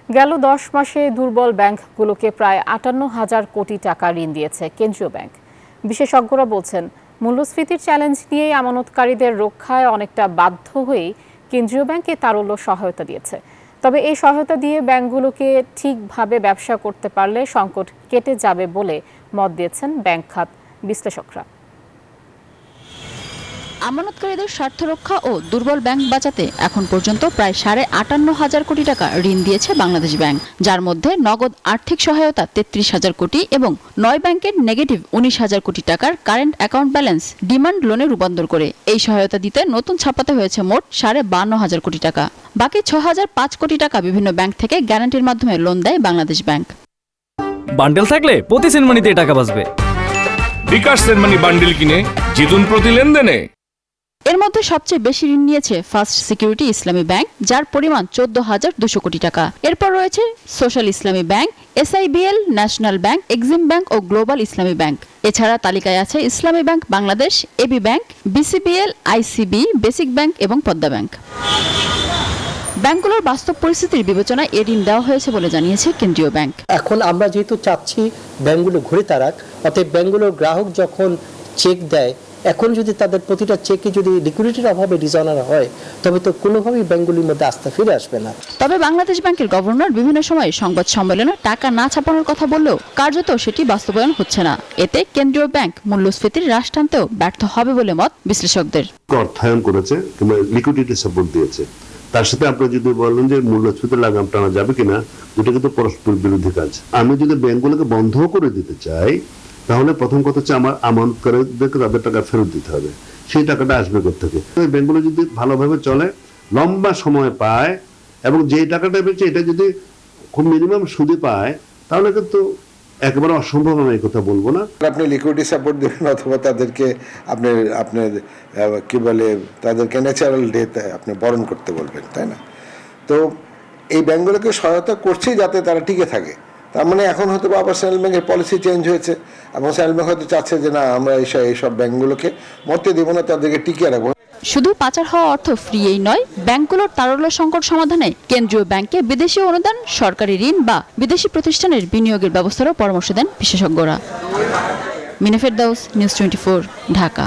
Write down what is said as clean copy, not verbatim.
গেল 10 মাসে দুর্বল ব্যাংকগুলোকে প্রায় ৫৮,০০০ কোটি টাকা ঋণ দিয়েছে কেন্দ্রীয় ব্যাংক। বিশেষজ্ঞরা বলছেন, মূল্যস্ফীতির চ্যালেঞ্জ নিয়েই আমানতকারীদের রক্ষায় অনেকটা বাধ্য হয়েই কেন্দ্রীয় ব্যাংকে তারল্য সহায়তা দিয়েছে। তবে এই সহায়তা দিয়ে ব্যাংকগুলোকে ঠিকভাবে ব্যবসা করতে পারলে সংকট কেটে যাবে বলে মত দিয়েছেন ব্যাংক খাত বিশ্লেষকরা। আমানতকারীদের স্বার্থ রক্ষা ও দুর্বল ব্যাংক বাঁচাতে এখন পর্যন্ত প্রায় ৫৮,০০০ কোটি টাকা ঋণ দিয়েছে বাংলাদেশ ব্যাংক, যার মধ্যে নগদ আর্থিক সহায়তা ৩৩,০০০ কোটি এবং ৯ ব্যাংকের নেগেটিভ ১৯,০০০ কোটি টাকার কারেন্ট অ্যাকাউন্ট ব্যালেন্স ডিমান্ড লোনে রূপান্তর করে এই সহায়তা দিতে নতুন ছাপাতে হয়েছে মোট ৫২,০০০ কোটি টাকা। বাকি ৬,০০৫ কোটি টাকা বিভিন্ন ব্যাংক থেকে গ্যারান্টির মাধ্যমে লোন দেয় বাংলাদেশ ব্যাংক। বান্ডেল থাকলে প্রতি সেনমানিতে টাকা বাঁচবে। বিকাশ সেনমানি বান্ডেল কিনে জিতুন প্রতি লেনদেনে। এর মধ্যে সবচেয়ে বেশি ঋণ নিয়েছে ফার্স্ট সিকিউরিটি ইসলামী ব্যাংক, যার পরিমাণ ১৪,২০০ কোটি টাকা। এরপর রয়েছে social Islami bank, SIBL, national bank, Exim bank ও গ্লোবাল ইসলামী ব্যাংক। এছাড়া তালিকায় আছে Islami bank Bangladesh, AB bank, BCBL, ICB, basic bank এবং পদ্মা ব্যাংক। ব্যাংকগুলোর বাস্তব পরিস্থিতির বিবেচনায় এ ঋণ দেওয়া হয়েছে বলে জানিয়েছে কেন্দ্রীয় ব্যাংক। এখন আমরা যেহেতু চাচ্ছি ব্যাংকগুলো ঘুরে দাঁড়াক, অতএব ব্যাংকগুলোর গ্রাহক যখন চেক দেয়, এখন যদি তাদের প্রতিটা চেকে যদি লিকুইডিটির অভাবে ডিসঅনার হয়, তবে তো কোনোভাবেই ব্যাংকগুলির মধ্যে আস্থা ফিরে আসবে না। তবে বাংলাদেশ ব্যাংকের গভর্নর বিভিন্ন সময় সংবাদ সম্মেলনে টাকা না ছাপানোর কথা বললেও কার্যত সেটি বাস্তবায়ন হচ্ছে না। এতে কেন্দ্রীয় ব্যাংক মূল্যস্ফীতির হ্রাস টানতেও ব্যর্থ হবে বলে মত বিশ্লেষকদের। অর্থায়ন করেছে কিংবা লিকুইডিটি সাপোর্ট দিয়েছে, তার সাথে আপনি যদি বলেন যে মূল্যস্ফীতির লাগাম টানা যাবে কিনা, এটা কিন্তু পরস্পর বিরোধী কাজ। আমি যদি ব্যাংকগুলোকে বন্ধ করে দিতে চাই, তাহলে প্রথম কথা হচ্ছে আমার আমানতকারীদেরকে তাদের টাকা ফেরত দিতে হবে। সেই টাকাটা আসবে কোথা থেকে? ব্যাংকগুলো যদি ভালোভাবে চলে, লম্বা সময় পায় এবং যে টাকাটা পেয়েছে এটা যদি খুব মিনিমাম সুদে পায়, তাহলে কিন্তু একেবারে অসম্ভব আমি এই কথা বলবো না। আপনি লিকুইডিটি সাপোর্ট দেবেন অথবা তাদেরকে আপনার কি বলে তাদেরকে ন্যাচারাল ডেথ আপনি বরণ করতে বলবেন, তাই না? তো এই ব্যাংকগুলোকে সহায়তা করছেই যাতে তারা টিকে থাকে। তার মানে এখন হয়তো আবার সেন্ট্রাল ব্যাংকের পলিসি চেঞ্জ হয়েছে এবং সেন্ট্রাল ব্যাংক হয়তো চাচ্ছে যে না, আমরা এইসব ব্যাংকগুলোকে মরতে দেবো না, তাদেরকে টিকিয়ে রাখবো। শুধু পাচার হওয়া অর্থ ফ্রিয়েই নয়, ব্যাংকগুলোর তারল্য সংকট সমাধানে কেন্দ্রীয় ব্যাংকে বিদেশি অনুদান, সরকারি ঋণ বা বিদেশি প্রতিষ্ঠানের বিনিয়োগের ব্যবস্থারও পরামর্শ দেন বিশেষজ্ঞরা। মিনা ফেরদাউস, নিউজ 24, ঢাকা।